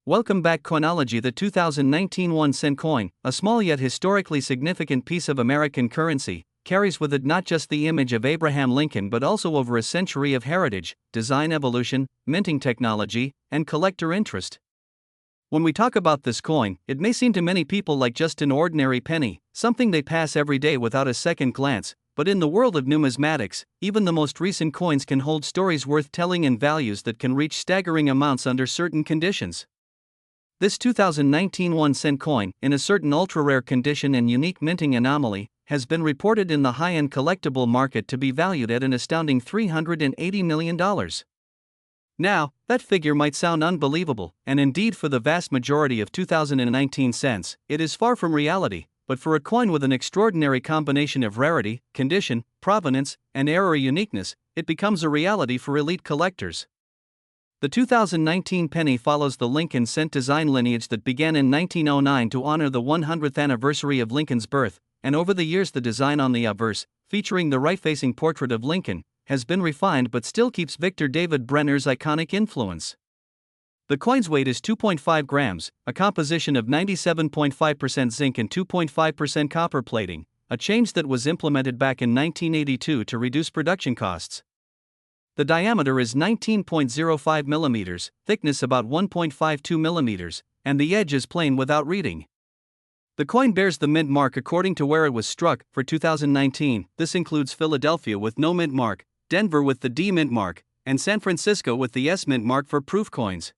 Welcome back. Coinology. The 2019 1-cent coin, a small yet historically significant piece of American currency, carries with it not just the image of Abraham Lincoln but also over a century of heritage, design evolution, minting technology, and collector interest. When we talk about this coin, it may seem to many people like just an ordinary penny, something they pass every day without a second glance, but in the world of numismatics, even the most recent coins can hold stories worth telling and values that can reach staggering amounts under certain conditions. This 2019 1-cent coin, in a certain ultra-rare condition and unique minting anomaly, has been reported in the high-end collectible market to be valued at an astounding $380 million. Now, that figure might sound unbelievable, and indeed for the vast majority of 2019 cents, it is far from reality, but for a coin with an extraordinary combination of rarity, condition, provenance, and era uniqueness, it becomes a reality for elite collectors. The 2019 penny follows the Lincoln cent design lineage that began in 1909 to honor the 100th anniversary of Lincoln's birth, and over the years the design on the obverse, featuring the right-facing portrait of Lincoln, has been refined but still keeps Victor David Brenner's iconic influence. The coin's weight is 2.5 grams, a composition of 97.5% zinc and 2.5% copper plating, a change that was implemented back in 1982 to reduce production costs. The diameter is 19.05 millimeters, thickness about 1.52 millimeters, and the edge is plain without reading. The coin bears the mint mark according to where it was struck. For 2019, this includes Philadelphia with no mint mark, Denver with the D mint mark, and San Francisco with the S mint mark for proof coins.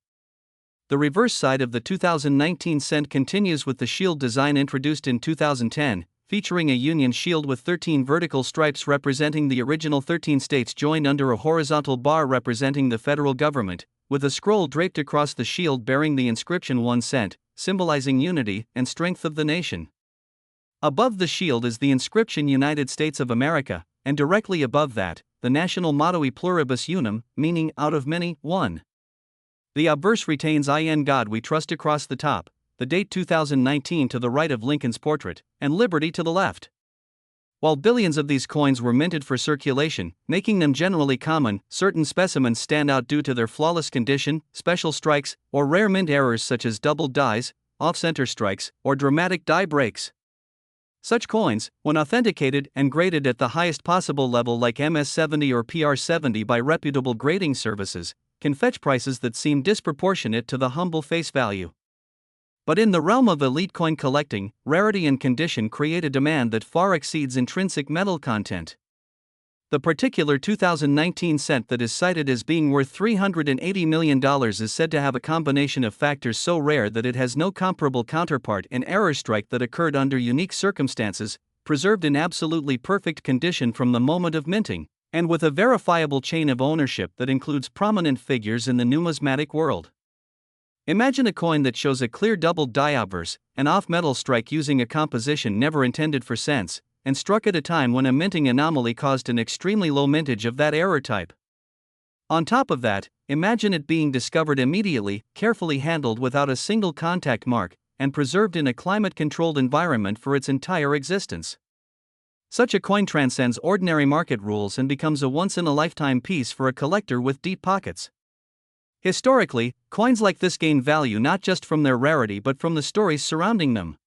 The reverse side of the 2019 cent continues with the shield design introduced in 2010, featuring a Union shield with 13 vertical stripes representing the original 13 states joined under a horizontal bar representing the federal government, with a scroll draped across the shield bearing the inscription 1 cent, symbolizing unity and strength of the nation. Above the shield is the inscription United States of America, and directly above that, the national motto E pluribus unum, meaning out of many, one. The obverse retains In God We Trust across the top, the date 2019 to the right of Lincoln's portrait, and liberty to the left. While billions of these coins were minted for circulation, making them generally common, certain specimens stand out due to their flawless condition, special strikes, or rare mint errors such as doubled dies, off-center strikes, or dramatic die breaks. Such coins, when authenticated and graded at the highest possible level like MS70 or PR70 by reputable grading services, can fetch prices that seem disproportionate to the humble face value. But in the realm of elite coin collecting, rarity and condition create a demand that far exceeds intrinsic metal content. The particular 2019 cent that is cited as being worth $380 million is said to have a combination of factors so rare that it has no comparable counterpart: an error strike that occurred under unique circumstances, preserved in absolutely perfect condition from the moment of minting, and with a verifiable chain of ownership that includes prominent figures in the numismatic world. Imagine a coin that shows a clear doubled die obverse, an off-metal strike using a composition never intended for cents, and struck at a time when a minting anomaly caused an extremely low mintage of that error type. On top of that, imagine it being discovered immediately, carefully handled without a single contact mark, and preserved in a climate-controlled environment for its entire existence. Such a coin transcends ordinary market rules and becomes a once-in-a-lifetime piece for a collector with deep pockets. Historically, coins like this gain value not just from their rarity but from the stories surrounding them.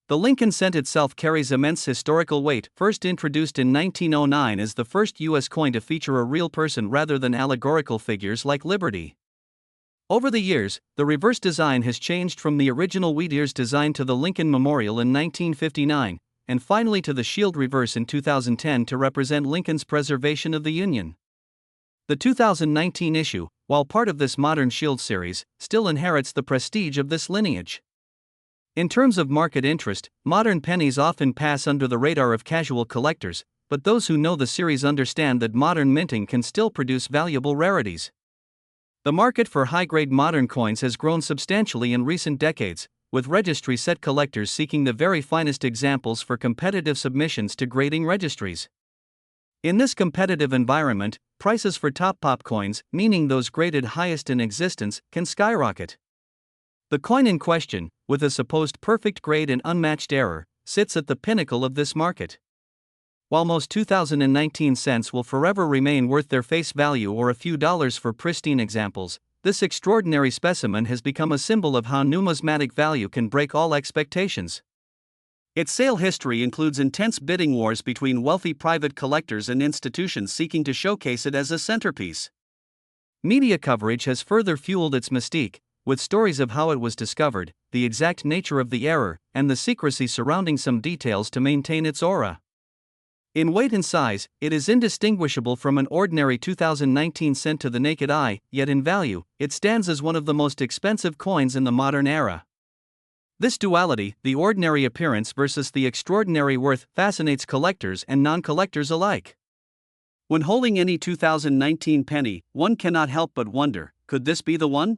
The Lincoln cent itself carries immense historical weight. First introduced in 1909 as the first U.S. coin to feature a real person rather than allegorical figures like Liberty. Over the years, the reverse design has changed from the original wheat ears design to the Lincoln Memorial in 1959, and finally to the shield reverse in 2010 to represent Lincoln's preservation of the Union. The 2019 issue, while part of this modern shield series, still inherits the prestige of this lineage. In terms of market interest, modern pennies often pass under the radar of casual collectors, but those who know the series understand that modern minting can still produce valuable rarities. The market for high-grade modern coins has grown substantially in recent decades, with registry set collectors seeking the very finest examples for competitive submissions to grading registries. In this competitive environment, prices for top pop coins, meaning those graded highest in existence, can skyrocket. The coin in question, with a supposed perfect grade and unmatched error, sits at the pinnacle of this market. While most 2019 cents will forever remain worth their face value or a few dollars for pristine examples, this extraordinary specimen has become a symbol of how numismatic value can break all expectations. Its sale history includes intense bidding wars between wealthy private collectors and institutions seeking to showcase it as a centerpiece. Media coverage has further fueled its mystique, with stories of how it was discovered, the exact nature of the error, and the secrecy surrounding some details to maintain its aura. In weight and size, it is indistinguishable from an ordinary 2019 cent to the naked eye, yet in value, it stands as one of the most expensive coins in the modern era. This duality, the ordinary appearance versus the extraordinary worth, fascinates collectors and non-collectors alike. When holding any 2019 penny, one cannot help but wonder, could this be the one?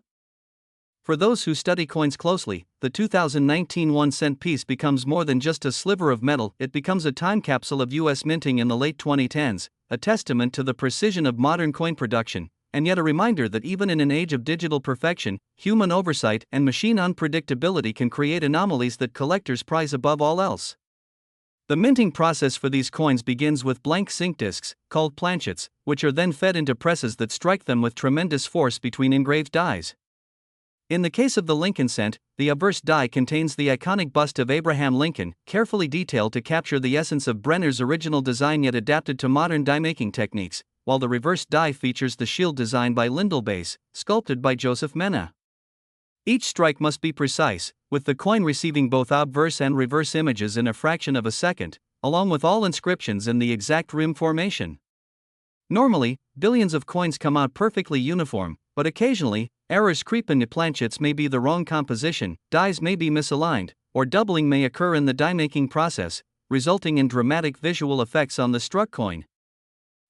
For those who study coins closely, the 2019 1-cent piece becomes more than just a sliver of metal, it becomes a time capsule of US minting in the late 2010s, a testament to the precision of modern coin production, and yet a reminder that even in an age of digital perfection, human oversight and machine unpredictability can create anomalies that collectors prize above all else. The minting process for these coins begins with blank zinc discs, called planchets, which are then fed into presses that strike them with tremendous force between engraved dies. In the case of the Lincoln cent, the obverse die contains the iconic bust of Abraham Lincoln, carefully detailed to capture the essence of Brenner's original design yet adapted to modern die-making techniques, while the reverse die features the shield design by Lindelbase, sculpted by Joseph Mena. Each strike must be precise, with the coin receiving both obverse and reverse images in a fraction of a second, along with all inscriptions and the exact rim formation. Normally, billions of coins come out perfectly uniform, but occasionally, errors creep into planchets may be the wrong composition, dies may be misaligned, or doubling may occur in the die-making process, resulting in dramatic visual effects on the struck coin.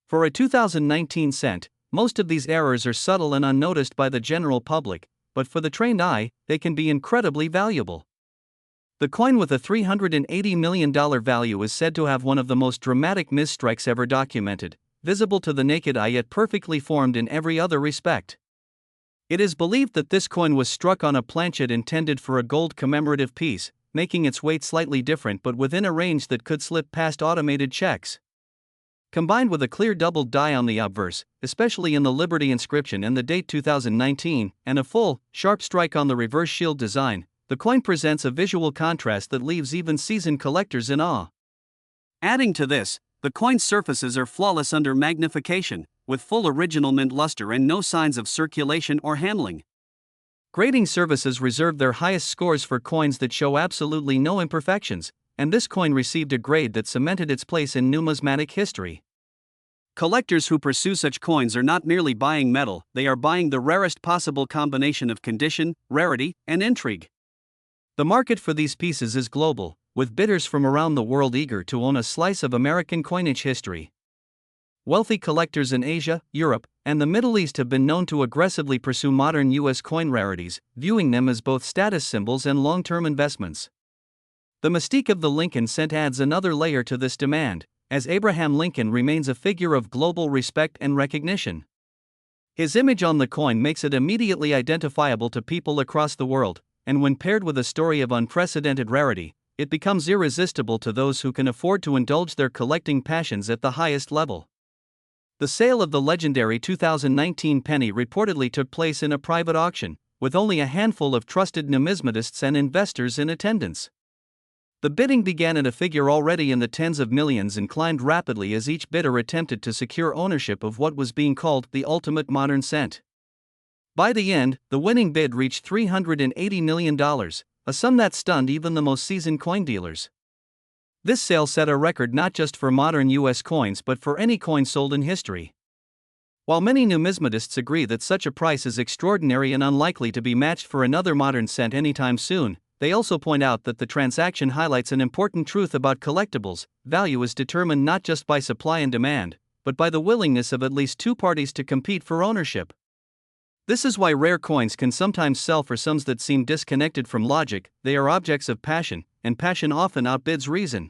For a 2019 cent, most of these errors are subtle and unnoticed by the general public, but for the trained eye, they can be incredibly valuable. The coin with a $380 million value is said to have one of the most dramatic misstrikes ever documented, visible to the naked eye yet perfectly formed in every other respect. It is believed that this coin was struck on a planchet intended for a gold commemorative piece, making its weight slightly different but within a range that could slip past automated checks. Combined with a clear doubled die on the obverse, especially in the Liberty inscription and the date 2019, and a full, sharp strike on the reverse shield design, the coin presents a visual contrast that leaves even seasoned collectors in awe. Adding to this, the coin's surfaces are flawless under magnification, with full original mint luster and no signs of circulation or handling. Grading services reserve their highest scores for coins that show absolutely no imperfections, and this coin received a grade that cemented its place in numismatic history. Collectors who pursue such coins are not merely buying metal, they are buying the rarest possible combination of condition, rarity, and intrigue. The market for these pieces is global, with bidders from around the world eager to own a slice of American coinage history. Wealthy collectors in Asia, Europe, and the Middle East have been known to aggressively pursue modern U.S. coin rarities, viewing them as both status symbols and long-term investments. The mystique of the Lincoln cent adds another layer to this demand, as Abraham Lincoln remains a figure of global respect and recognition. His image on the coin makes it immediately identifiable to people across the world, and when paired with a story of unprecedented rarity, it becomes irresistible to those who can afford to indulge their collecting passions at the highest level. The sale of the legendary 2019 penny reportedly took place in a private auction, with only a handful of trusted numismatists and investors in attendance. The bidding began at a figure already in the tens of millions and climbed rapidly as each bidder attempted to secure ownership of what was being called the ultimate modern cent. By the end, the winning bid reached $380 million, a sum that stunned even the most seasoned coin dealers. This sale set a record not just for modern U.S. coins but for any coin sold in history. While many numismatists agree that such a price is extraordinary and unlikely to be matched for another modern cent anytime soon, they also point out that the transaction highlights an important truth about collectibles: value is determined not just by supply and demand, but by the willingness of at least two parties to compete for ownership. This is why rare coins can sometimes sell for sums that seem disconnected from logic. They are objects of passion, and passion often outbids reason.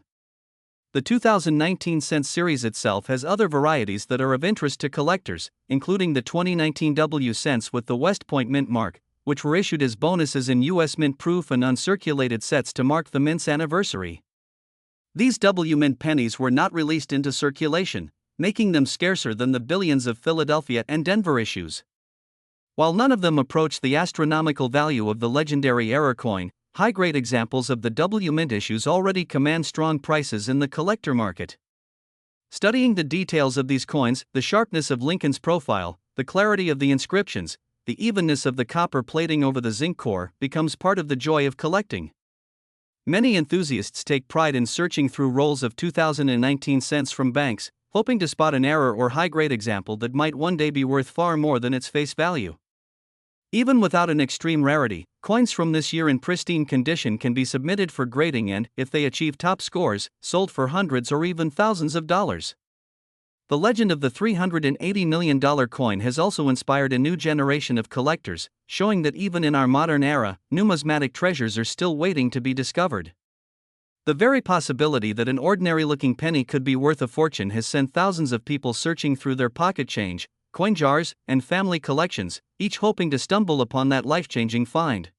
The 2019 cent series itself has other varieties that are of interest to collectors, including the 2019 W cents with the West Point mint mark, which were issued as bonuses in U.S. mint proof and uncirculated sets to mark the mint's anniversary. These W mint pennies were not released into circulation, making them scarcer than the billions of Philadelphia and Denver issues. While none of them approach the astronomical value of the legendary error coin, high-grade examples of the W mint issues already command strong prices in the collector market. Studying the details of these coins, the sharpness of Lincoln's profile, the clarity of the inscriptions, the evenness of the copper plating over the zinc core becomes part of the joy of collecting. Many enthusiasts take pride in searching through rolls of 2019 cents from banks, hoping to spot an error or high-grade example that might one day be worth far more than its face value. Even without an extreme rarity, coins from this year in pristine condition can be submitted for grading and, if they achieve top scores, sold for hundreds or even thousands of dollars. The legend of the $380 million coin has also inspired a new generation of collectors, showing that even in our modern era, numismatic treasures are still waiting to be discovered. The very possibility that an ordinary-looking penny could be worth a fortune has sent thousands of people searching through their pocket change, coin jars, and family collections, each hoping to stumble upon that life-changing find.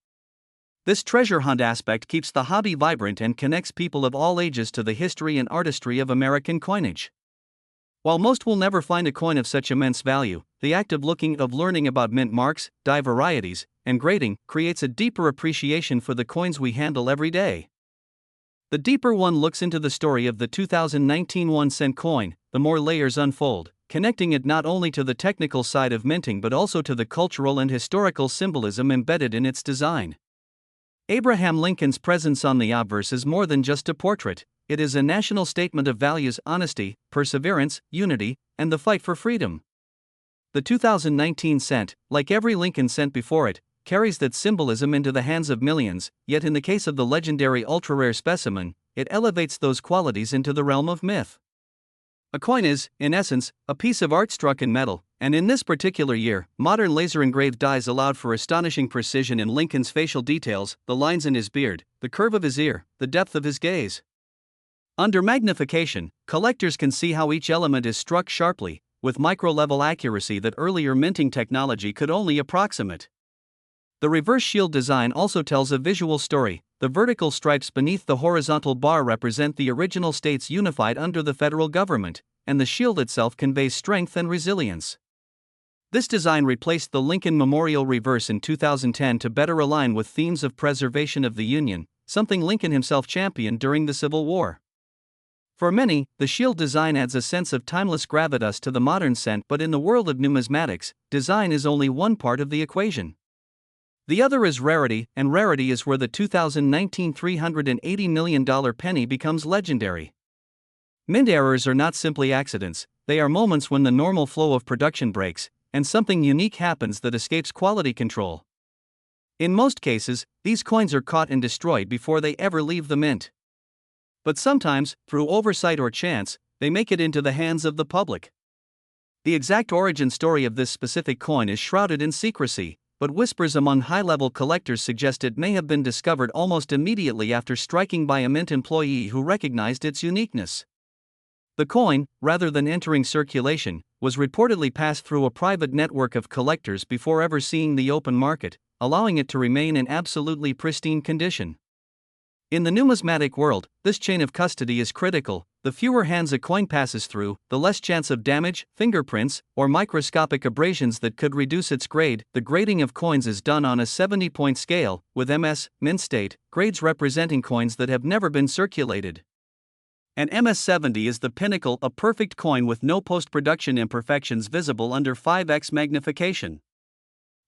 This treasure hunt aspect keeps the hobby vibrant and connects people of all ages to the history and artistry of American coinage. While most will never find a coin of such immense value, the act of learning about mint marks, die varieties, and grading creates a deeper appreciation for the coins we handle every day. The deeper one looks into the story of the 2019 1-cent coin, the more layers unfold, connecting it not only to the technical side of minting but also to the cultural and historical symbolism embedded in its design. Abraham Lincoln's presence on the obverse is more than just a portrait, it is a national statement of values, honesty, perseverance, unity, and the fight for freedom. The 2019 cent, like every Lincoln cent before it, carries that symbolism into the hands of millions, yet in the case of the legendary ultra-rare specimen, it elevates those qualities into the realm of myth. A coin is, in essence, a piece of art struck in metal, and in this particular year, modern laser-engraved dies allowed for astonishing precision in Lincoln's facial details, the lines in his beard, the curve of his ear, the depth of his gaze. Under magnification, collectors can see how each element is struck sharply, with micro-level accuracy that earlier minting technology could only approximate. The reverse shield design also tells a visual story. The vertical stripes beneath the horizontal bar represent the original states unified under the federal government, and the shield itself conveys strength and resilience. This design replaced the Lincoln Memorial reverse in 2010 to better align with themes of preservation of the Union, something Lincoln himself championed during the Civil War. For many, the shield design adds a sense of timeless gravitas to the modern cent, but in the world of numismatics, design is only one part of the equation. The other is rarity, and rarity is where the 2019 $380 million penny becomes legendary. Mint errors are not simply accidents, they are moments when the normal flow of production breaks, and something unique happens that escapes quality control. In most cases, these coins are caught and destroyed before they ever leave the mint. But sometimes, through oversight or chance, they make it into the hands of the public. The exact origin story of this specific coin is shrouded in secrecy, but whispers among high-level collectors suggest it may have been discovered almost immediately after striking by a mint employee who recognized its uniqueness. The coin, rather than entering circulation, was reportedly passed through a private network of collectors before ever seeing the open market, allowing it to remain in absolutely pristine condition. In the numismatic world, this chain of custody is critical. The fewer hands a coin passes through, the less chance of damage, fingerprints, or microscopic abrasions that could reduce its grade. The grading of coins is done on a 70-point scale, with MS, mint state, grades representing coins that have never been circulated. An MS-70 is the pinnacle, a perfect coin with no post-production imperfections visible under 5x magnification.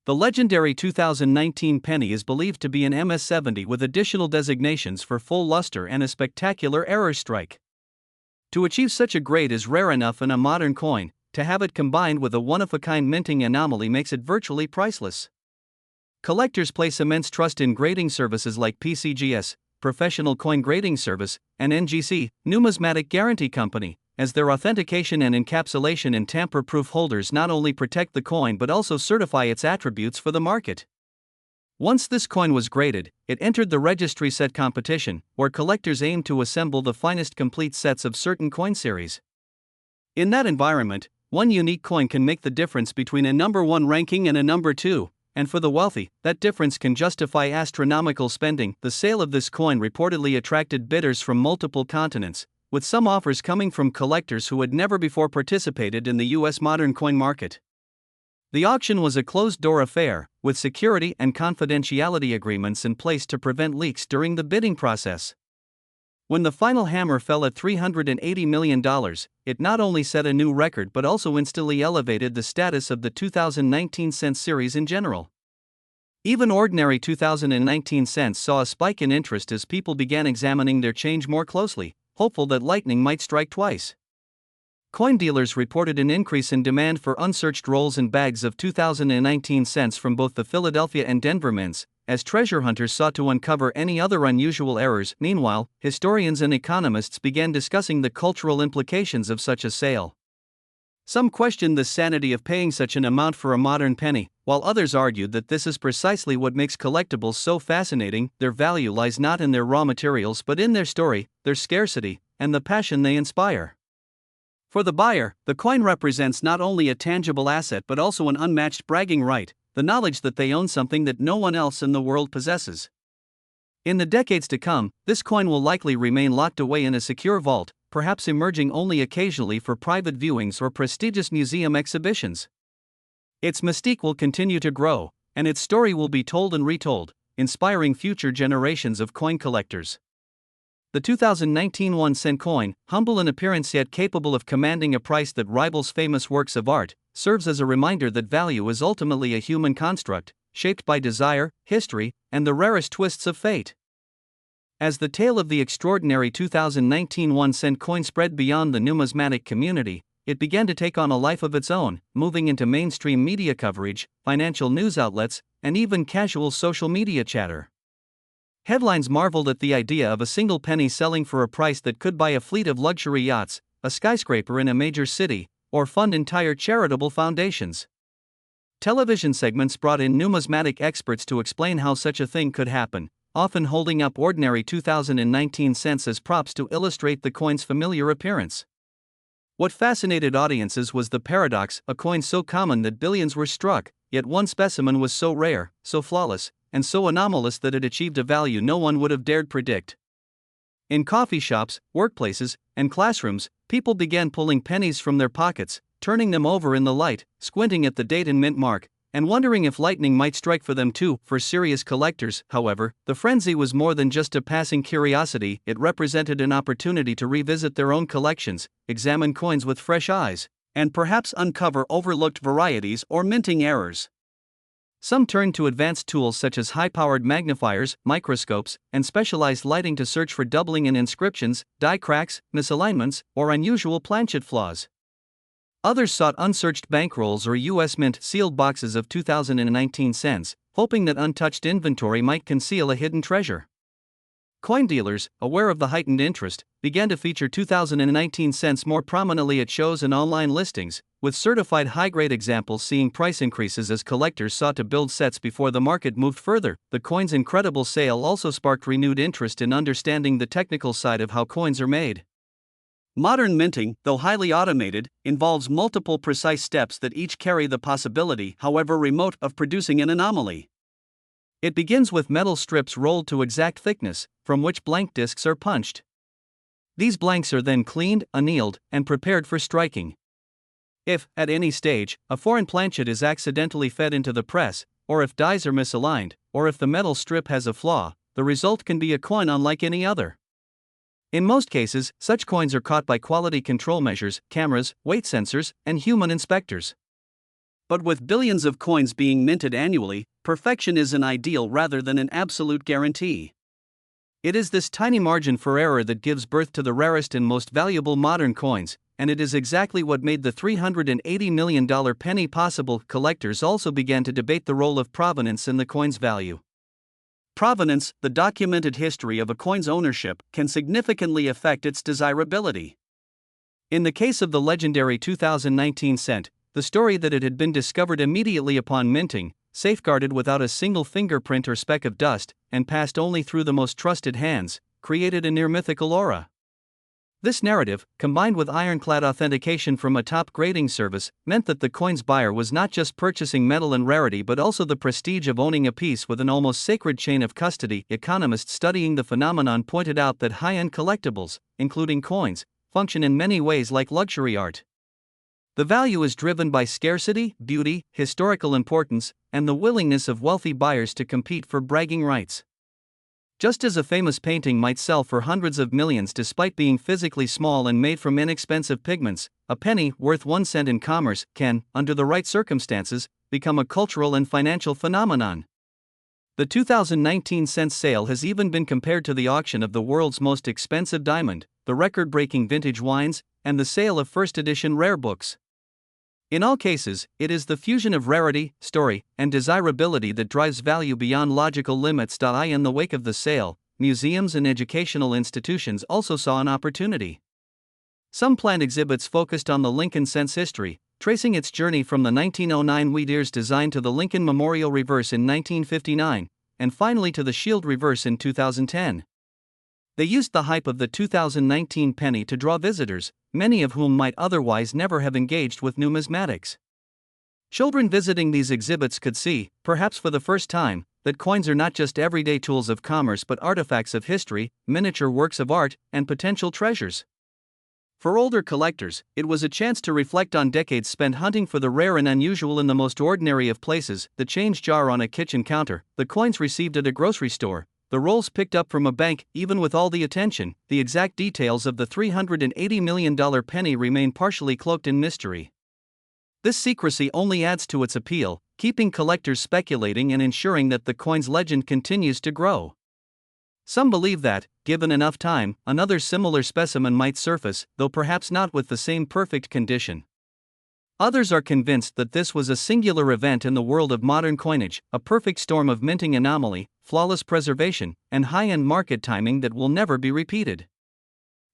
The legendary 2019 penny is believed to be an MS-70 with additional designations for full luster and a spectacular error strike. To achieve such a grade is rare enough in a modern coin, to have it combined with a one-of-a-kind minting anomaly makes it virtually priceless. Collectors place immense trust in grading services like PCGS, Professional Coin Grading Service, and NGC, Numismatic Guarantee Company, as their authentication and encapsulation in tamper-proof holders not only protect the coin but also certify its attributes for the market. Once this coin was graded, it entered the registry set competition, where collectors aim to assemble the finest complete sets of certain coin series. In that environment, one unique coin can make the difference between a number 1 ranking and a number 2, and for the wealthy, that difference can justify astronomical spending. The sale of this coin reportedly attracted bidders from multiple continents, with some offers coming from collectors who had never before participated in the U.S. modern coin market. The auction was a closed-door affair, with security and confidentiality agreements in place to prevent leaks during the bidding process. When the final hammer fell at $380 million, it not only set a new record but also instantly elevated the status of the 2019 cent series in general. Even ordinary 2019 cents saw a spike in interest as people began examining their change more closely, hopeful that lightning might strike twice. Coin dealers reported an increase in demand for unsearched rolls and bags of 2019 cents from both the Philadelphia and Denver mints, as treasure hunters sought to uncover any other unusual errors. Meanwhile, historians and economists began discussing the cultural implications of such a sale. Some questioned the sanity of paying such an amount for a modern penny, while others argued that this is precisely what makes collectibles so fascinating. Their value lies not in their raw materials but in their story, their scarcity, and the passion they inspire. For the buyer, the coin represents not only a tangible asset but also an unmatched bragging right, the knowledge that they own something that no one else in the world possesses. In the decades to come, this coin will likely remain locked away in a secure vault, perhaps emerging only occasionally for private viewings or prestigious museum exhibitions. Its mystique will continue to grow, and its story will be told and retold, inspiring future generations of coin collectors. The 2019 1-cent coin, humble in appearance yet capable of commanding a price that rivals famous works of art, serves as a reminder that value is ultimately a human construct, shaped by desire, history, and the rarest twists of fate. As the tale of the extraordinary 2019 1-cent coin spread beyond the numismatic community, it began to take on a life of its own, moving into mainstream media coverage, financial news outlets, and even casual social media chatter. Headlines marveled at the idea of a single penny selling for a price that could buy a fleet of luxury yachts, a skyscraper in a major city, or fund entire charitable foundations. Television segments brought in numismatic experts to explain how such a thing could happen, often holding up ordinary 2019 cents as props to illustrate the coin's familiar appearance. What fascinated audiences was the paradox: a coin so common that billions were struck, yet one specimen was so rare, so flawless, and so anomalous that it achieved a value no one would have dared predict. In coffee shops, workplaces, and classrooms, people began pulling pennies from their pockets, turning them over in the light, squinting at the date and mint mark, and wondering if lightning might strike for them too. For serious collectors, however, the frenzy was more than just a passing curiosity. It represented an opportunity to revisit their own collections, examine coins with fresh eyes, and perhaps uncover overlooked varieties or minting errors. Some turned to advanced tools such as high-powered magnifiers, microscopes, and specialized lighting to search for doubling in inscriptions, die cracks, misalignments, or unusual planchet flaws. Others sought unsearched bankrolls or U.S. Mint sealed boxes of 2019 cents, hoping that untouched inventory might conceal a hidden treasure. Coin dealers, aware of the heightened interest, began to feature 2019 cents more prominently at shows and online listings, with certified high-grade examples seeing price increases as collectors sought to build sets before the market moved further. The coin's incredible sale also sparked renewed interest in understanding the technical side of how coins are made. Modern minting, though highly automated, involves multiple precise steps that each carry the possibility, however remote, of producing an anomaly. It begins with metal strips rolled to exact thickness, from which blank discs are punched. These blanks are then cleaned, annealed, and prepared for striking. If, at any stage, a foreign planchet is accidentally fed into the press, or if dies are misaligned, or if the metal strip has a flaw, the result can be a coin unlike any other. In most cases, such coins are caught by quality control measures, cameras, weight sensors, and human inspectors. But with billions of coins being minted annually, perfection is an ideal rather than an absolute guarantee. It is this tiny margin for error that gives birth to the rarest and most valuable modern coins, and it is exactly what made the $380 million penny possible. Collectors also began to debate the role of provenance in the coin's value. Provenance, the documented history of a coin's ownership, can significantly affect its desirability. In the case of the legendary 2019 cent, the story that it had been discovered immediately upon minting, safeguarded without a single fingerprint or speck of dust, and passed only through the most trusted hands, created a near-mythical aura. This narrative, combined with ironclad authentication from a top grading service, meant that the coin's buyer was not just purchasing metal and rarity but also the prestige of owning a piece with an almost sacred chain of custody. Economists studying the phenomenon pointed out that high-end collectibles, including coins, function in many ways like luxury art. The value is driven by scarcity, beauty, historical importance, and the willingness of wealthy buyers to compete for bragging rights. Just as a famous painting might sell for hundreds of millions despite being physically small and made from inexpensive pigments, a penny worth 1 cent in commerce can, under the right circumstances, become a cultural and financial phenomenon. The 2019 cent sale has even been compared to the auction of the world's most expensive diamond, the record-breaking vintage wines, and the sale of first-edition rare books. In all cases, it is the fusion of rarity, story, and desirability that drives value beyond logical limits. In the wake of the sale, museums and educational institutions also saw an opportunity. Some planned exhibits focused on the Lincoln cent's history, tracing its journey from the 1909 wheat ears design to the Lincoln Memorial reverse in 1959, and finally to the shield reverse in 2010. They used the hype of the 2019 penny to draw visitors, many of whom might otherwise never have engaged with numismatics. Children visiting these exhibits could see, perhaps for the first time, that coins are not just everyday tools of commerce but artifacts of history, miniature works of art, and potential treasures. For older collectors, it was a chance to reflect on decades spent hunting for the rare and unusual in the most ordinary of places: the change jar on a kitchen counter, the coins received at a grocery store, the rolls picked up from a bank. Even with all the attention, the exact details of the $380 million penny remain partially cloaked in mystery. This secrecy only adds to its appeal, keeping collectors speculating and ensuring that the coin's legend continues to grow. Some believe that, given enough time, another similar specimen might surface, though perhaps not with the same perfect condition. Others are convinced that this was a singular event in the world of modern coinage, a perfect storm of minting anomaly, flawless preservation, and high-end market timing that will never be repeated.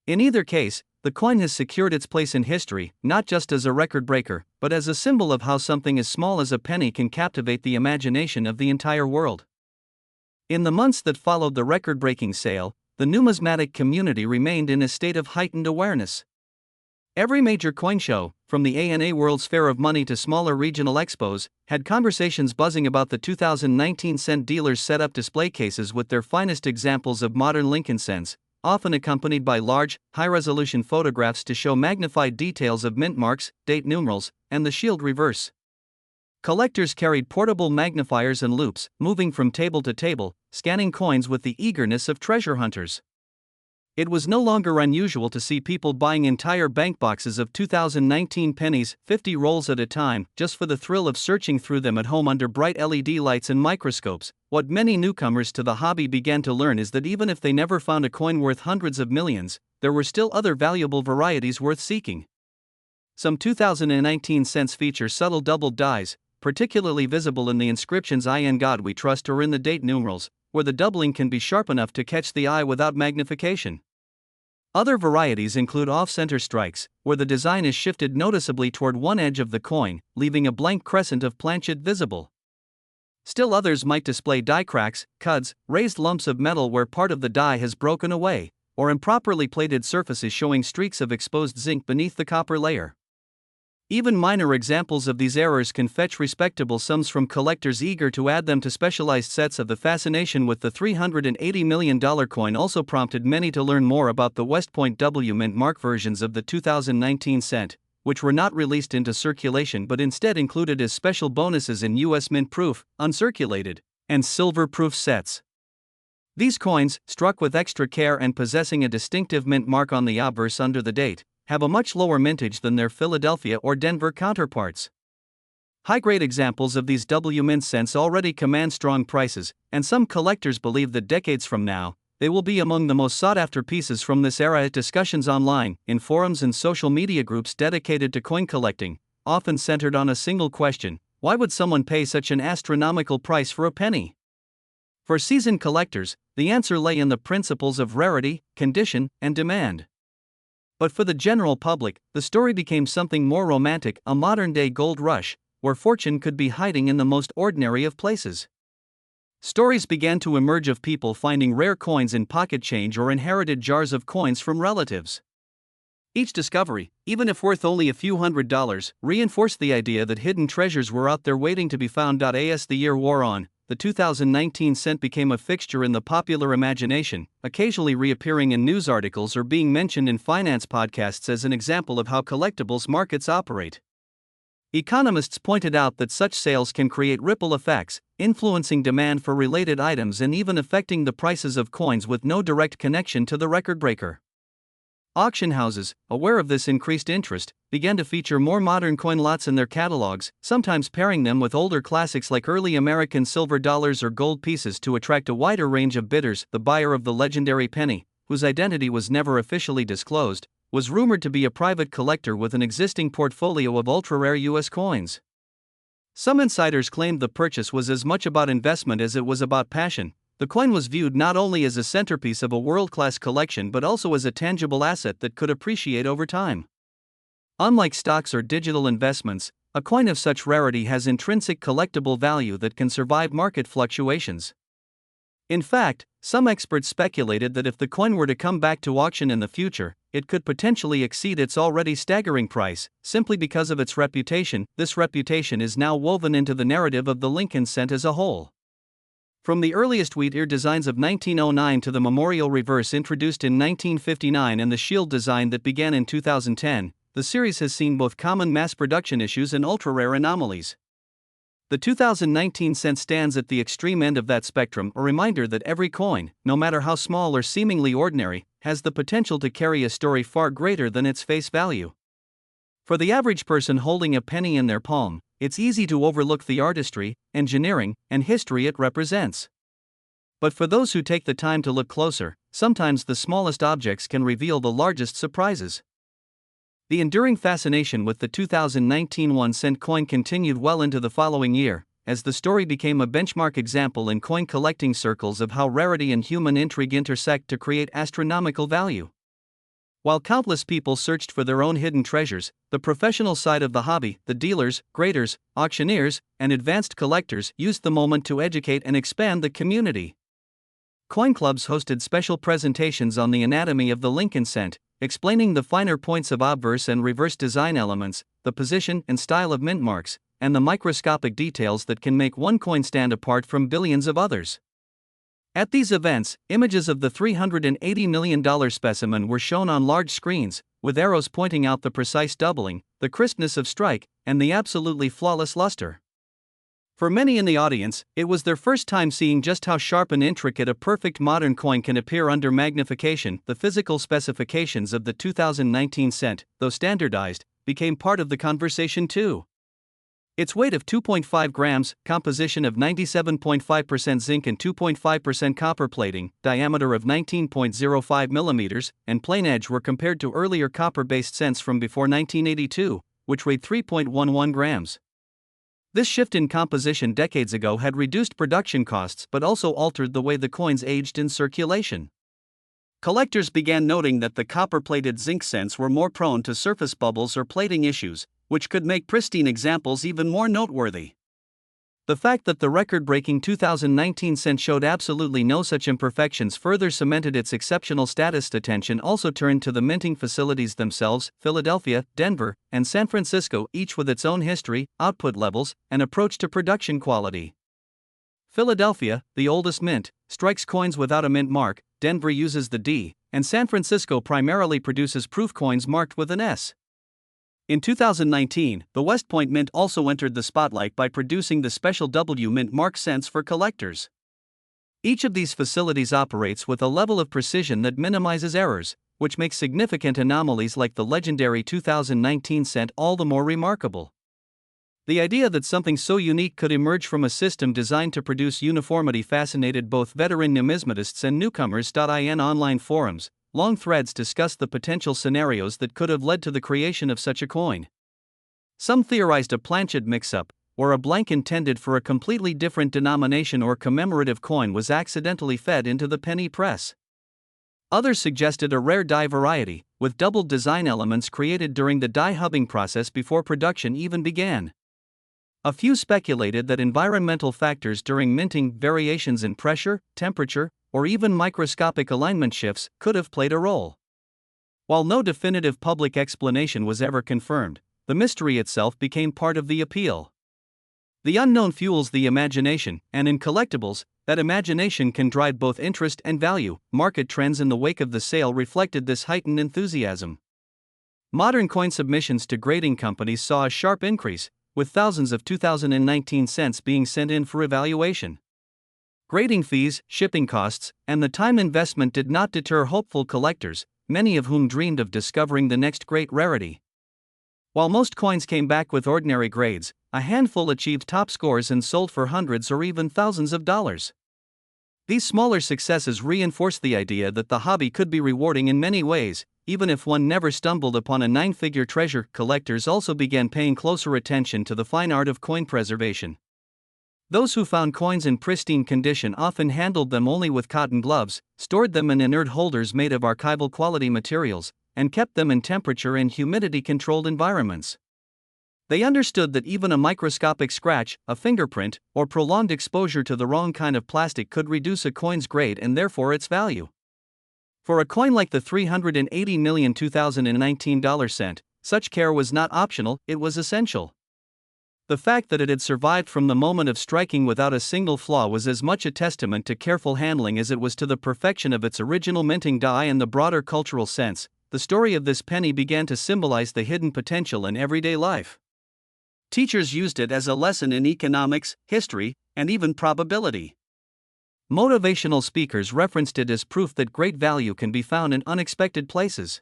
In either case, the coin has secured its place in history, not just as a record breaker, but as a symbol of how something as small as a penny can captivate the imagination of the entire world. In the months that followed the record-breaking sale, the numismatic community remained in a state of heightened awareness. Every major coin show, from the ANA World's Fair of Money to smaller regional expos, had conversations buzzing about the 2019 cent. Dealers set up display cases with their finest examples of modern Lincoln cents, often accompanied by large, high-resolution photographs to show magnified details of mint marks, date numerals, and the shield reverse. Collectors carried portable magnifiers and loupes, moving from table to table, scanning coins with the eagerness of treasure hunters. It was no longer unusual to see people buying entire bank boxes of 2019 pennies, 50 rolls at a time, just for the thrill of searching through them at home under bright LED lights and microscopes. What many newcomers to the hobby began to learn is that even if they never found a coin worth hundreds of millions, there were still other valuable varieties worth seeking. Some 2019 cents feature subtle doubled dies, particularly visible in the inscriptions "In God We Trust" or in the date numerals, where the doubling can be sharp enough to catch the eye without magnification. Other varieties include off-center strikes, where the design is shifted noticeably toward one edge of the coin, leaving a blank crescent of planchet visible. Still others might display die cracks, cuds, raised lumps of metal where part of the die has broken away, or improperly plated surfaces showing streaks of exposed zinc beneath the copper layer. Even minor examples of these errors can fetch respectable sums from collectors eager to add them to specialized sets. Of the fascination with the $380 million coin also prompted many to learn more about the West Point W mint mark versions of the 2019 cent, which were not released into circulation but instead included as special bonuses in U.S. mint proof, uncirculated, and silver proof sets. These coins, struck with extra care and possessing a distinctive mint mark on the obverse under the date, have a much lower mintage than their Philadelphia or Denver counterparts. High-grade examples of these W mint cents already command strong prices, and some collectors believe that decades from now, they will be among the most sought-after pieces from this era. At discussions online, in forums and social media groups dedicated to coin collecting, often centered on a single question: why would someone pay such an astronomical price for a penny? For seasoned collectors, the answer lay in the principles of rarity, condition, and demand. But for the general public, the story became something more romantic: a modern-day gold rush, where fortune could be hiding in the most ordinary of places. Stories began to emerge of people finding rare coins in pocket change or inherited jars of coins from relatives. Each discovery, even if worth only a few $100s, reinforced the idea that hidden treasures were out there waiting to be found. As the year wore on, the 2019 cent became a fixture in the popular imagination, occasionally reappearing in news articles or being mentioned in finance podcasts as an example of how collectibles markets operate. Economists pointed out that such sales can create ripple effects, influencing demand for related items and even affecting the prices of coins with no direct connection to the record breaker. Auction houses, aware of this increased interest, began to feature more modern coin lots in their catalogs, sometimes pairing them with older classics like early American silver dollars or gold pieces to attract a wider range of bidders. The buyer of the legendary penny, whose identity was never officially disclosed, was rumored to be a private collector with an existing portfolio of ultra-rare U.S. coins. Some insiders claimed the purchase was as much about investment as it was about passion. The coin was viewed not only as a centerpiece of a world-class collection but also as a tangible asset that could appreciate over time. Unlike stocks or digital investments, a coin of such rarity has intrinsic collectible value that can survive market fluctuations. In fact, some experts speculated that if the coin were to come back to auction in the future, it could potentially exceed its already staggering price, simply because of its reputation. This reputation is now woven into the narrative of the Lincoln cent as a whole. From the earliest wheat ear designs of 1909 to the memorial reverse introduced in 1959 and the shield design that began in 2010, the series has seen both common mass production issues and ultra-rare anomalies. The 2019 cent stands at the extreme end of that spectrum, a reminder that every coin, no matter how small or seemingly ordinary, has the potential to carry a story far greater than its face value. For the average person holding a penny in their palm, it's easy to overlook the artistry, engineering, and history it represents. But for those who take the time to look closer, sometimes the smallest objects can reveal the largest surprises. The enduring fascination with the 2019 1-cent coin continued well into the following year, as the story became a benchmark example in coin collecting circles of how rarity and human intrigue intersect to create astronomical value. While countless people searched for their own hidden treasures, the professional side of the hobby, the dealers, graders, auctioneers, and advanced collectors, used the moment to educate and expand the community. Coin clubs hosted special presentations on the anatomy of the Lincoln cent, explaining the finer points of obverse and reverse design elements, the position and style of mint marks, and the microscopic details that can make one coin stand apart from billions of others. At these events, images of the $380 million specimen were shown on large screens, with arrows pointing out the precise doubling, the crispness of strike, and the absolutely flawless luster. For many in the audience, it was their first time seeing just how sharp and intricate a perfect modern coin can appear under magnification. The physical specifications of the 2019 cent, though standardized, became part of the conversation too. Its weight of 2.5 grams, composition of 97.5% zinc and 2.5% copper plating, diameter of 19.05 millimeters, and plain edge were compared to earlier copper-based cents from before 1982, which weighed 3.11 grams. This shift in composition decades ago had reduced production costs but also altered the way the coins aged in circulation. Collectors began noting that the copper-plated zinc cents were more prone to surface bubbles or plating issues, which could make pristine examples even more noteworthy. The fact that the record-breaking 2019 cent showed absolutely no such imperfections further cemented its exceptional status. Attention also turned to the minting facilities themselves. Philadelphia, Denver, and San Francisco, each with its own history, output levels, and approach to production quality. Philadelphia, the oldest mint, strikes coins without a mint mark. Denver uses the D, and San Francisco primarily produces proof coins marked with an S. In 2019, the West Point Mint also entered the spotlight by producing the special W mint mark cents for collectors. Each of these facilities operates with a level of precision that minimizes errors, which makes significant anomalies like the legendary 2019 cent all the more remarkable. The idea that something so unique could emerge from a system designed to produce uniformity fascinated both veteran numismatists and newcomers. In online forums, long threads discussed the potential scenarios that could have led to the creation of such a coin. Some theorized a planchet mix-up, where a blank intended for a completely different denomination or commemorative coin was accidentally fed into the penny press. Others suggested a rare die variety, with doubled design elements created during the die hubbing process before production even began. A few speculated that environmental factors during minting, variations in pressure, temperature, or even microscopic alignment shifts, could have played a role. While no definitive public explanation was ever confirmed, the mystery itself became part of the appeal. The unknown fuels the imagination, and in collectibles, that imagination can drive both interest and value. Market trends in the wake of the sale reflected this heightened enthusiasm. Modern coin submissions to grading companies saw a sharp increase, with thousands of 2019 cents being sent in for evaluation. Grading fees, shipping costs, and the time investment did not deter hopeful collectors, many of whom dreamed of discovering the next great rarity. While most coins came back with ordinary grades, a handful achieved top scores and sold for hundreds or even thousands of dollars. These smaller successes reinforced the idea that the hobby could be rewarding in many ways, even if one never stumbled upon a nine-figure treasure. Collectors also began paying closer attention to the fine art of coin preservation. Those who found coins in pristine condition often handled them only with cotton gloves, stored them in inert holders made of archival quality materials, and kept them in temperature and humidity-controlled environments. They understood that even a microscopic scratch, a fingerprint, or prolonged exposure to the wrong kind of plastic could reduce a coin's grade and therefore its value. For a coin like the $380 million 2019 cent, such care was not optional, it was essential. The fact that it had survived from the moment of striking without a single flaw was as much a testament to careful handling as it was to the perfection of its original minting die. In the broader cultural sense, the story of this penny began to symbolize the hidden potential in everyday life. Teachers used it as a lesson in economics, history, and even probability. Motivational speakers referenced it as proof that great value can be found in unexpected places.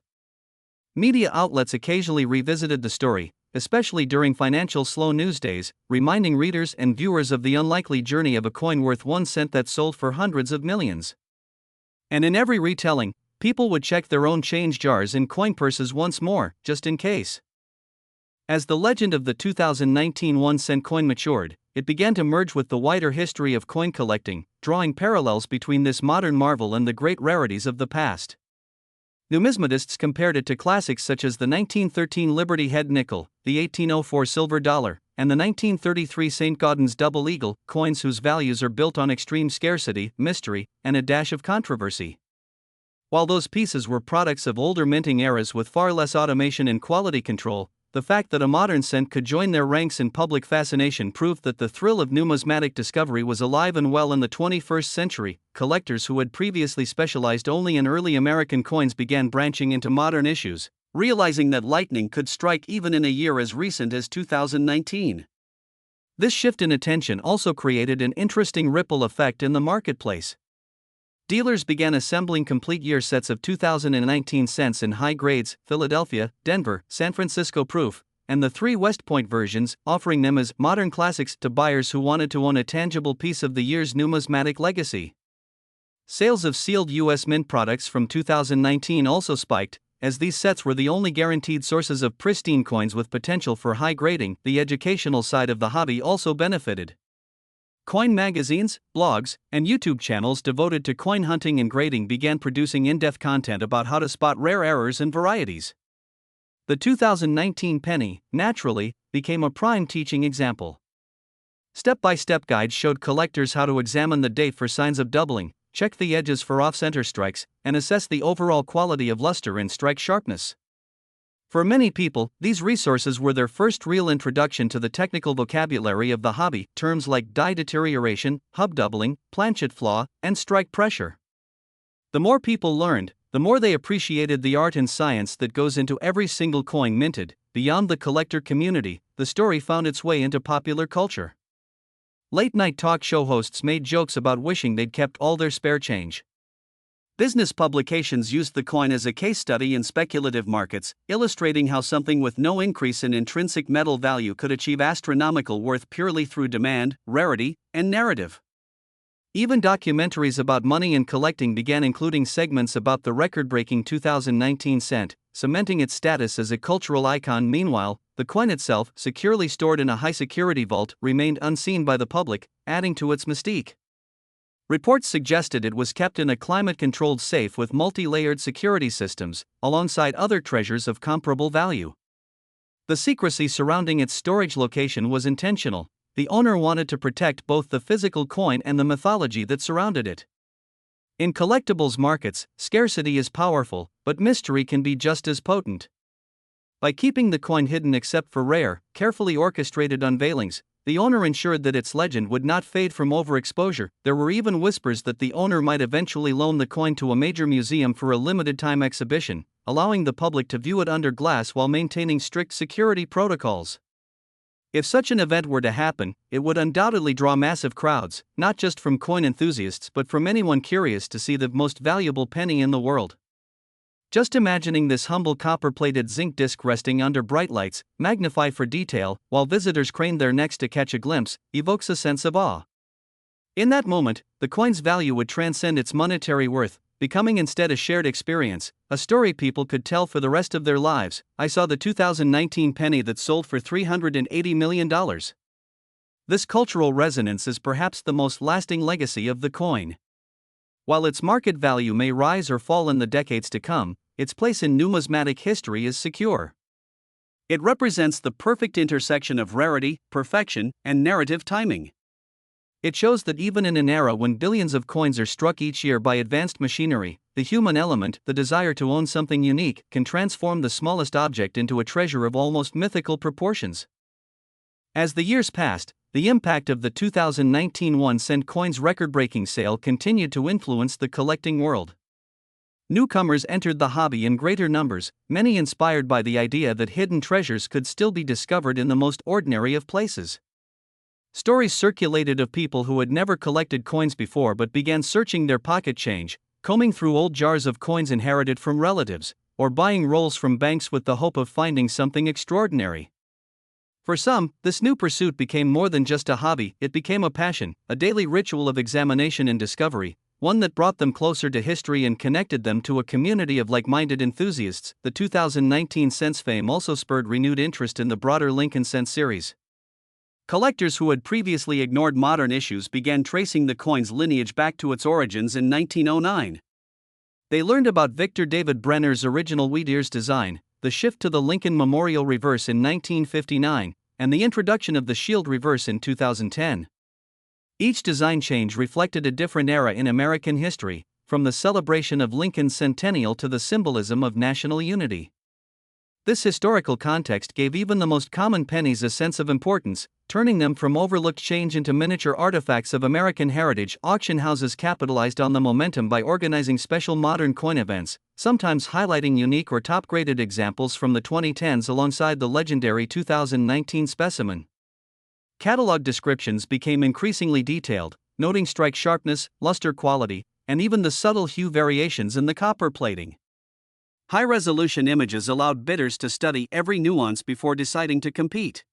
Media outlets occasionally revisited the story, especially during financial slow news days, reminding readers and viewers of the unlikely journey of a coin worth 1 cent that sold for hundreds of millions. And in every retelling, people would check their own change jars and coin purses once more, just in case. As the legend of the 2019 1-cent coin matured, it began to merge with the wider history of coin collecting, drawing parallels between this modern marvel and the great rarities of the past. Numismatists compared it to classics such as the 1913 Liberty Head nickel, the 1804 silver dollar, and the 1933 St. Gaudens double eagle, coins whose values are built on extreme scarcity, mystery, and a dash of controversy. While those pieces were products of older minting eras with far less automation and quality control, the fact that a modern cent could join their ranks in public fascination proved that the thrill of numismatic discovery was alive and well in the 21st century. Collectors who had previously specialized only in early American coins began branching into modern issues, realizing that lightning could strike even in a year as recent as 2019. This shift in attention also created an interesting ripple effect in the marketplace. Dealers began assembling complete year sets of 2019 cents in high grades, Philadelphia, Denver, San Francisco proof, and the 3 West Point versions, offering them as modern classics to buyers who wanted to own a tangible piece of the year's numismatic legacy. Sales of sealed U.S. Mint products from 2019 also spiked, as these sets were the only guaranteed sources of pristine coins with potential for high grading. The educational side of the hobby also benefited. Coin magazines, blogs, and YouTube channels devoted to coin hunting and grading began producing in-depth content about how to spot rare errors and varieties. The 2019 penny, naturally, became a prime teaching example. Step-by-step guides showed collectors how to examine the date for signs of doubling, check the edges for off-center strikes, and assess the overall quality of luster and strike sharpness. For many people, these resources were their first real introduction to the technical vocabulary of the hobby, terms like die deterioration, hub doubling, planchet flaw, and strike pressure. The more people learned, the more they appreciated the art and science that goes into every single coin minted. Beyond the collector community, the story found its way into popular culture. Late-night talk show hosts made jokes about wishing they'd kept all their spare change. Business publications used the coin as a case study in speculative markets, illustrating how something with no increase in intrinsic metal value could achieve astronomical worth purely through demand, rarity, and narrative. Even documentaries about money and collecting began including segments about the record-breaking 2019 cent, cementing its status as a cultural icon. Meanwhile, the coin itself, securely stored in a high-security vault, remained unseen by the public, adding to its mystique. Reports suggested it was kept in a climate-controlled safe with multi-layered security systems, alongside other treasures of comparable value. The secrecy surrounding its storage location was intentional. The owner wanted to protect both the physical coin and the mythology that surrounded it. In collectibles markets, scarcity is powerful, but mystery can be just as potent. By keeping the coin hidden except for rare, carefully orchestrated unveilings, the owner ensured that its legend would not fade from overexposure. There were even whispers that the owner might eventually loan the coin to a major museum for a limited-time exhibition, allowing the public to view it under glass while maintaining strict security protocols. If such an event were to happen, it would undoubtedly draw massive crowds, not just from coin enthusiasts but from anyone curious to see the most valuable penny in the world. Just imagining this humble copper-plated zinc disc resting under bright lights, magnified for detail, while visitors crane their necks to catch a glimpse, evokes a sense of awe. In that moment, the coin's value would transcend its monetary worth, becoming instead a shared experience, a story people could tell for the rest of their lives. I saw the 2019 penny that sold for $380 million. This cultural resonance is perhaps the most lasting legacy of the coin. While its market value may rise or fall in the decades to come, its place in numismatic history is secure. It represents the perfect intersection of rarity, perfection, and narrative timing. It shows that even in an era when billions of coins are struck each year by advanced machinery, the human element, the desire to own something unique, can transform the smallest object into a treasure of almost mythical proportions. As the years passed, the impact of the 2019 1-cent coin's record-breaking sale continued to influence the collecting world. Newcomers entered the hobby in greater numbers, many inspired by the idea that hidden treasures could still be discovered in the most ordinary of places. Stories circulated of people who had never collected coins before but began searching their pocket change, combing through old jars of coins inherited from relatives, or buying rolls from banks with the hope of finding something extraordinary. For some, this new pursuit became more than just a hobby, it became a passion, a daily ritual of examination and discovery, one that brought them closer to history and connected them to a community of like-minded enthusiasts. The 2019 cents fame also spurred renewed interest in the broader Lincoln cent series. Collectors who had previously ignored modern issues began tracing the coin's lineage back to its origins in 1909. They learned about Victor David Brenner's original wheat ears design, the shift to the Lincoln Memorial reverse in 1959, and the introduction of the shield reverse in 2010. Each design change reflected a different era in American history, from the celebration of Lincoln's centennial to the symbolism of national unity. This historical context gave even the most common pennies a sense of importance, turning them from overlooked change into miniature artifacts of American heritage. Auction houses capitalized on the momentum by organizing special modern coin events, sometimes highlighting unique or top-graded examples from the 2010s alongside the legendary 2019 specimen. Catalog descriptions became increasingly detailed, noting strike sharpness, luster quality, and even the subtle hue variations in the copper plating. High-resolution images allowed bidders to study every nuance before deciding to compete.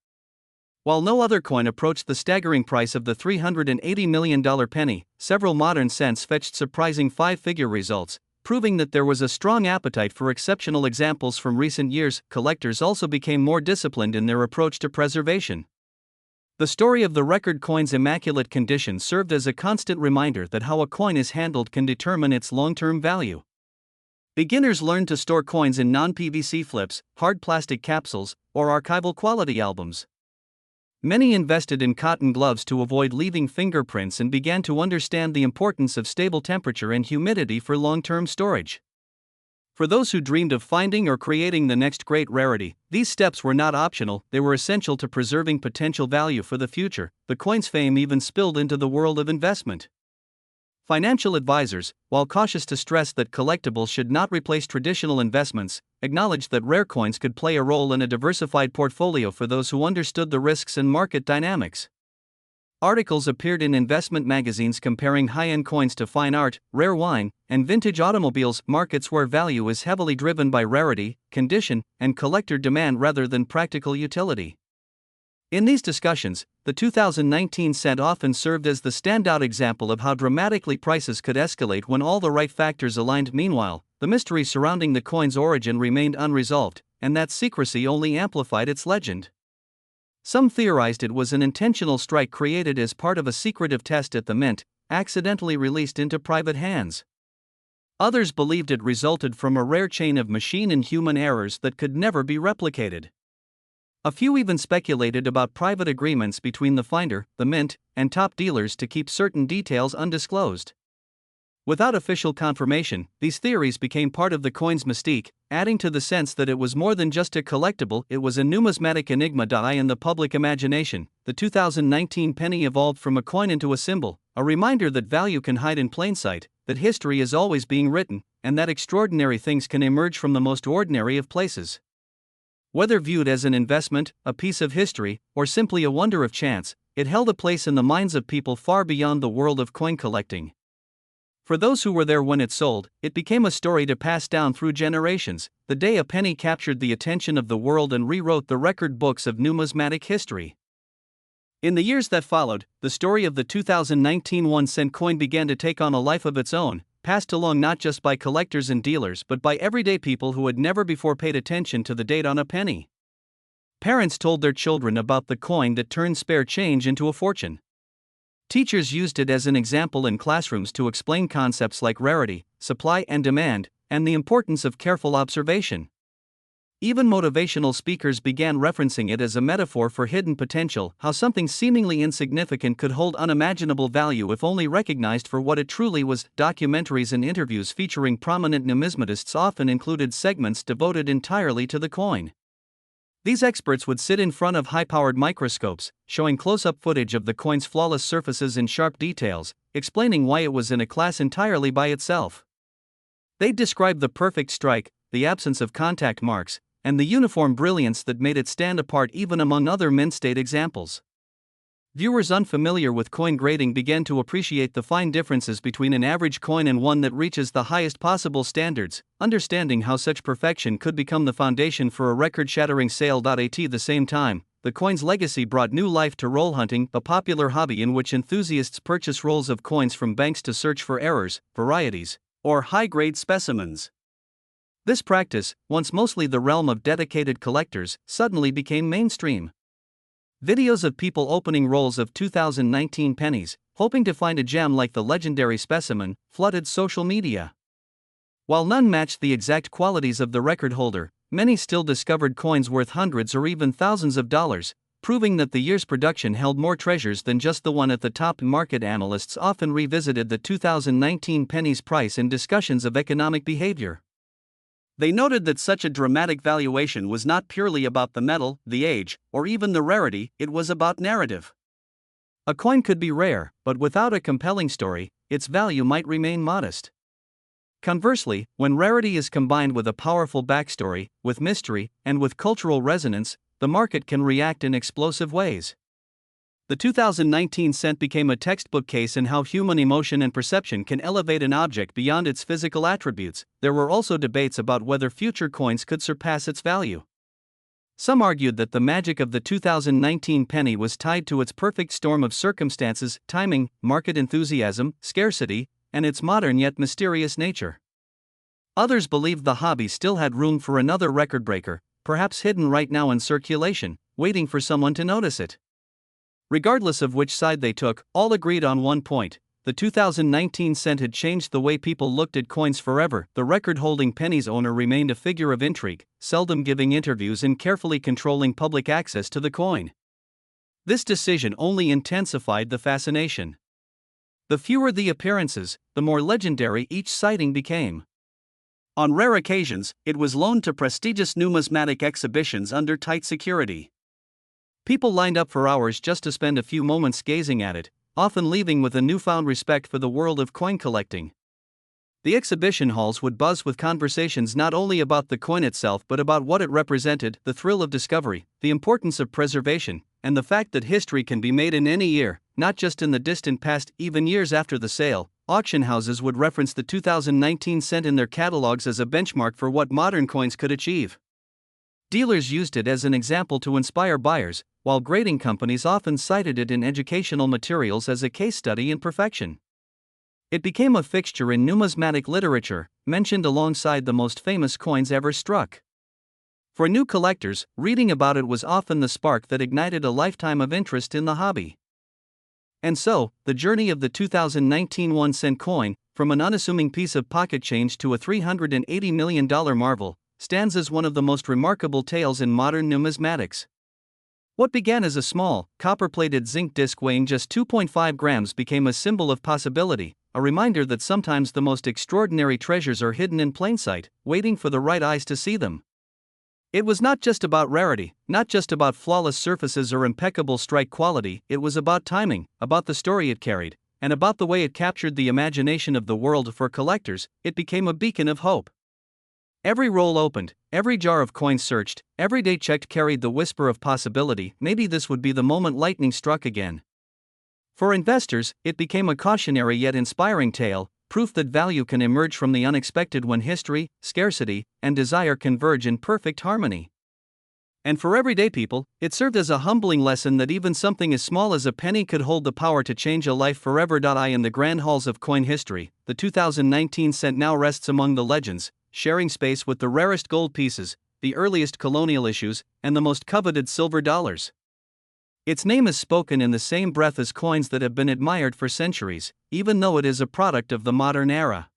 While no other coin approached the staggering price of the $380 million penny, several modern cents fetched surprising five-figure results, proving that there was a strong appetite for exceptional examples from recent years. Collectors also became more disciplined in their approach to preservation. The story of the record coin's immaculate condition served as a constant reminder that how a coin is handled can determine its long-term value. Beginners learned to store coins in non-PVC flips, hard plastic capsules, or archival quality albums. Many invested in cotton gloves to avoid leaving fingerprints and began to understand the importance of stable temperature and humidity for long-term storage. For those who dreamed of finding or creating the next great rarity, these steps were not optional, they were essential to preserving potential value for the future. The coin's fame even spilled into the world of investment. Financial advisors, while cautious to stress that collectibles should not replace traditional investments, acknowledged that rare coins could play a role in a diversified portfolio for those who understood the risks and market dynamics. Articles appeared in investment magazines comparing high-end coins to fine art, rare wine, and vintage automobiles, markets where value is heavily driven by rarity, condition, and collector demand rather than practical utility. In these discussions, the 2019 cent often served as the standout example of how dramatically prices could escalate when all the right factors aligned. Meanwhile, the mystery surrounding the coin's origin remained unresolved, and that secrecy only amplified its legend. Some theorized it was an intentional strike created as part of a secretive test at the mint, accidentally released into private hands. Others believed it resulted from a rare chain of machine and human errors that could never be replicated. A few even speculated about private agreements between the finder, the mint, and top dealers to keep certain details undisclosed. Without official confirmation, these theories became part of the coin's mystique, adding to the sense that it was more than just a collectible, it was a numismatic enigma. In the public imagination, the 2019 penny evolved from a coin into a symbol, a reminder that value can hide in plain sight, that history is always being written, and that extraordinary things can emerge from the most ordinary of places. Whether viewed as an investment, a piece of history, or simply a wonder of chance, it held a place in the minds of people far beyond the world of coin collecting. For those who were there when it sold, it became a story to pass down through generations, the day a penny captured the attention of the world and rewrote the record books of numismatic history. In the years that followed, the story of the 2019 1-cent coin began to take on a life of its own, passed along not just by collectors and dealers but by everyday people who had never before paid attention to the date on a penny. Parents told their children about the coin that turned spare change into a fortune. Teachers used it as an example in classrooms to explain concepts like rarity, supply and demand, and the importance of careful observation. Even motivational speakers began referencing it as a metaphor for hidden potential, how something seemingly insignificant could hold unimaginable value if only recognized for what it truly was. Documentaries and interviews featuring prominent numismatists often included segments devoted entirely to the coin. These experts would sit in front of high-powered microscopes, showing close-up footage of the coin's flawless surfaces and sharp details, explaining why it was in a class entirely by itself. They'd describe the perfect strike, the absence of contact marks, and the uniform brilliance that made it stand apart even among other mint-state examples. Viewers unfamiliar with coin grading began to appreciate the fine differences between an average coin and one that reaches the highest possible standards, understanding how such perfection could become the foundation for a record-shattering sale. At the same time, the coin's legacy brought new life to roll hunting, a popular hobby in which enthusiasts purchase rolls of coins from banks to search for errors, varieties, or high-grade specimens. This practice, once mostly the realm of dedicated collectors, suddenly became mainstream. Videos of people opening rolls of 2019 pennies, hoping to find a gem like the legendary specimen, flooded social media. While none matched the exact qualities of the record holder, many still discovered coins worth hundreds or even thousands of dollars, proving that the year's production held more treasures than just the one at the top. Market analysts often revisited the 2019 penny's price in discussions of economic behavior. They noted that such a dramatic valuation was not purely about the metal, the age, or even the rarity, it was about narrative. A coin could be rare, but without a compelling story, its value might remain modest. Conversely, when rarity is combined with a powerful backstory, with mystery, and with cultural resonance, the market can react in explosive ways. The 2019 cent became a textbook case in how human emotion and perception can elevate an object beyond its physical attributes. There were also debates about whether future coins could surpass its value. Some argued that the magic of the 2019 penny was tied to its perfect storm of circumstances, timing, market enthusiasm, scarcity, and its modern yet mysterious nature. Others believed the hobby still had room for another record breaker, perhaps hidden right now in circulation, waiting for someone to notice it. Regardless of which side they took, all agreed on one point: the 2019 cent had changed the way people looked at coins forever. The record-holding penny's owner remained a figure of intrigue, seldom giving interviews and carefully controlling public access to the coin. This decision only intensified the fascination. The fewer the appearances, the more legendary each sighting became. On rare occasions, it was loaned to prestigious numismatic exhibitions under tight security. People lined up for hours just to spend a few moments gazing at it, often leaving with a newfound respect for the world of coin collecting. The exhibition halls would buzz with conversations not only about the coin itself but about what it represented, the thrill of discovery, the importance of preservation, and the fact that history can be made in any year, not just in the distant past. Even years after the sale, auction houses would reference the 2019 cent in their catalogs as a benchmark for what modern coins could achieve. Dealers used it as an example to inspire buyers, while grading companies often cited it in educational materials as a case study in perfection. It became a fixture in numismatic literature, mentioned alongside the most famous coins ever struck. For new collectors, reading about it was often the spark that ignited a lifetime of interest in the hobby. And so, the journey of the 2019 1-cent coin, from an unassuming piece of pocket change to a $380 million marvel, stands as one of the most remarkable tales in modern numismatics. What began as a small, copper-plated zinc disc weighing just 2.5 grams became a symbol of possibility, a reminder that sometimes the most extraordinary treasures are hidden in plain sight, waiting for the right eyes to see them. It was not just about rarity, not just about flawless surfaces or impeccable strike quality, it was about timing, about the story it carried, and about the way it captured the imagination of the world. For collectors, it became a beacon of hope. Every roll opened, every jar of coins searched, every day checked carried the whisper of possibility. Maybe this would be the moment lightning struck again. For investors, it became a cautionary yet inspiring tale, proof that value can emerge from the unexpected when history, scarcity, and desire converge in perfect harmony. And for everyday people, it served as a humbling lesson that even something as small as a penny could hold the power to change a life forever. In the grand halls of coin history, the 2019 cent now rests among the legends, sharing space with the rarest gold pieces, the earliest colonial issues, and the most coveted silver dollars. Its name is spoken in the same breath as coins that have been admired for centuries, even though it is a product of the modern era.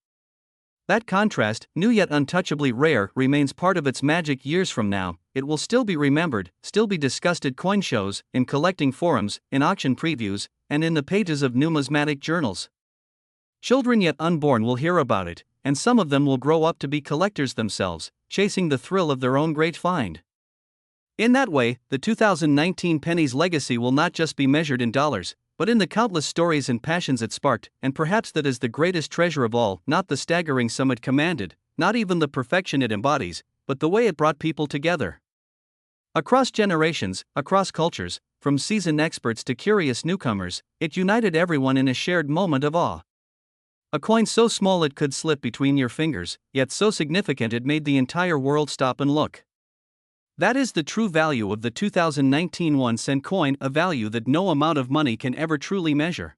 That contrast, new yet untouchably rare, remains part of its magic. Years from now, it will still be remembered, still be discussed at coin shows, in collecting forums, in auction previews, and in the pages of numismatic journals. Children yet unborn will hear about it, and some of them will grow up to be collectors themselves, chasing the thrill of their own great find. In that way, the 2019 penny's legacy will not just be measured in dollars, but in the countless stories and passions it sparked. And perhaps that is the greatest treasure of all, not the staggering sum it commanded, not even the perfection it embodies, but the way it brought people together. Across generations, across cultures, from seasoned experts to curious newcomers, it united everyone in a shared moment of awe. A coin so small it could slip between your fingers, yet so significant it made the entire world stop and look. That is the true value of the 2019 1-cent coin, a value that no amount of money can ever truly measure.